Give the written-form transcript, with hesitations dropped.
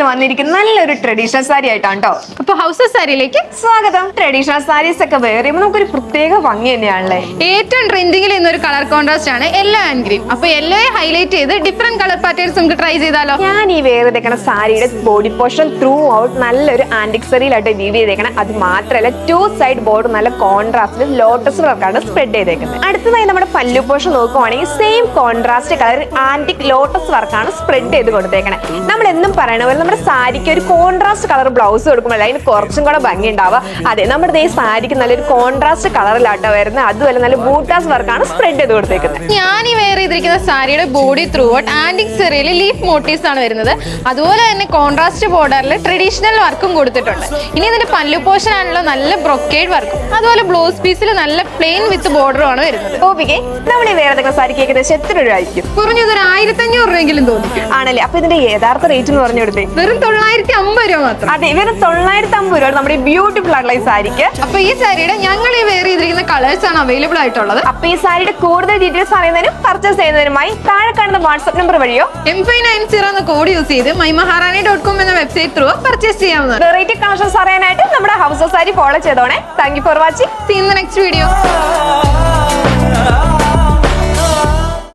ഇന്ന് വന്നിരിക്കുന്ന നല്ലൊരു ട്രഡീഷണൽ സാരി ആയിട്ടാണ് കേട്ടോ. അപ്പൊ ഹൗസ് സാരിയിലേക്ക് സ്വാഗതം. ട്രഡീഷണൽ സാരീസ് ഒക്കെ വെയർ ചെയ്യുമ്പോൾ നമുക്കൊരു പ്രത്യേക ഭംഗി തന്നെയാണല്ലേ. ഏറ്റവും ട്രെൻഡിങ്ങിൽ ഇന്നൊരു കളർ കോൺട്രാസ്റ്റ് ആണ് യെല്ലോ ആൻഡ് ഗ്രീൻ. അപ്പൊ യെല്ലോയെ ഹൈലൈറ്റ് ചെയ്ത് ഡിഫറെന്റ് കളർ പാറ്റേൺസ് നമുക്ക് ട്രൈ ചെയ്താലോ? ഞാൻ ഈ വെയർ ചെയ്തേക്കണ സാരിയുടെ ബോഡി പോർഷൻ ത്രൂ ഔട്ട് നല്ലൊരു ആന്റിക് സാരിയിലായിട്ട് വീവ് ചെയ്തേക്കണം. അത് മാത്രമല്ല 2 സൈഡ് ബോർഡർ നല്ല കോൺട്രാസ്റ്റിൽ ലോട്ടസ് വർക്കാണ് സ്പ്രെഡ് ചെയ്തേക്കുന്നത്. അടുത്തതായി നമ്മുടെ പല്ലു പോർഷൻ നോക്കുവാണെങ്കിൽ same contrast colour antique lotus വർക്കാണ് സ്പ്രെഡ് ചെയ്ത് കൊടുത്തേക്കണേ. നമ്മൾ എന്നും പറയണ പോലെ നമ്മുടെ സാരിക്ക് ഒരു കോൺട്രാസ്റ്റ് കളർ ബ്ലൗസ് കൊടുക്കുമ്പോൾ അതിന് കുറച്ചും കൂടെ ഭംഗി ഉണ്ടാവുക. അതെ, നമ്മുടെ ഈ സാരിക്ക് നല്ലൊരു കോൺട്രാസ്റ്റ് കളറിലാട്ടോ വരുന്നത്. അതുപോലെ നല്ല ബൂട്ടാസ് വർക്കാണ് സ്പ്രെഡ് ചെയ്ത് കൊടുത്തേക്കുന്നത്. ഞാൻ ഈ വെയർ ചെയ്തിരിക്കുന്ന സാരിയുടെ ബോഡി ത്രൂ ഔട്ട് ആന്റിക് സെറിയിൽ ലീഫ് മോട്ടീവ്സ് ആണ് വരുന്നത്. അതുപോലെ തന്നെ കോൺട്രാസ്റ്റ് ബോർഡറിൽ ട്രഡീഷണൽ വർക്കും കൊടുത്തിട്ടുണ്ട്. ഇനി ഇതിന്റെ പല്ലു പോർഷൻ ആണല്ലോ നല്ല ബ്രൊക്കേഡ് വർക്കും. അതുപോലെ ബ്ലൗസ് പീസിൽ നല്ല പ്ലെയിൻ വിത്ത് ബോർഡറും ആണ് വരുന്നത്. ഓക്കെ, നമ്മൾ ഈ വെയർ ചെയ്തേക്കുന്ന സാരിക്ക് ഏകദേശം എത്ര രൂപ ആയിരിക്കും? കുറഞ്ഞത് ഒരു 1500 രൂപയെങ്കിലും തോന്നി ആണല്ലേ? അപ്പൊ ഇതിന്റെ യഥാർത്ഥ റേറ്റ് എന്ന് പറഞ്ഞു കൊടുത്തേ. വെറും 950 രൂപ മാത്രം. അതെ, വെറും 950 രൂപ നമ്മുടെ ബ്യൂട്ടിഫുൾ ആയിട്ടുള്ള ഈ സാരിക്ക്. അപ്പൊ ഈ സാരിയുടെ ഞങ്ങൾ ഈ വെയർ ചെയ്തിരിക്കുന്ന കളേഴ്സ് ആണ് അവൈലബിൾ ആയിട്ടുള്ളത്. അപ്പൊ ഈ സാരിയുടെ കൂടുതൽ ഡീറ്റെയിൽസ് അറിയുന്നതിനും പർച്ചേസ് ചെയ്യുന്നതിനുമായി താഴെ കാണുന്ന വാട്സ്ആപ്പ് നമ്പർ വഴിയോ M590 എന്ന കോഡ് യൂസ് ചെയ്ത് mymaharani.com എന്ന വെബ്സൈറ്റ് ത്രൂ പർച്ചേസ് ചെയ്യാവുന്നതാണ്. വെറൈറ്റി കളക്ഷൻസ് അറിയാനായിട്ട് നമ്മുടെ ഹൗസ് ഓഫ് സാരി ഫോളോ ചെയ്തോണേ. Thank you for watching. See you in the next video.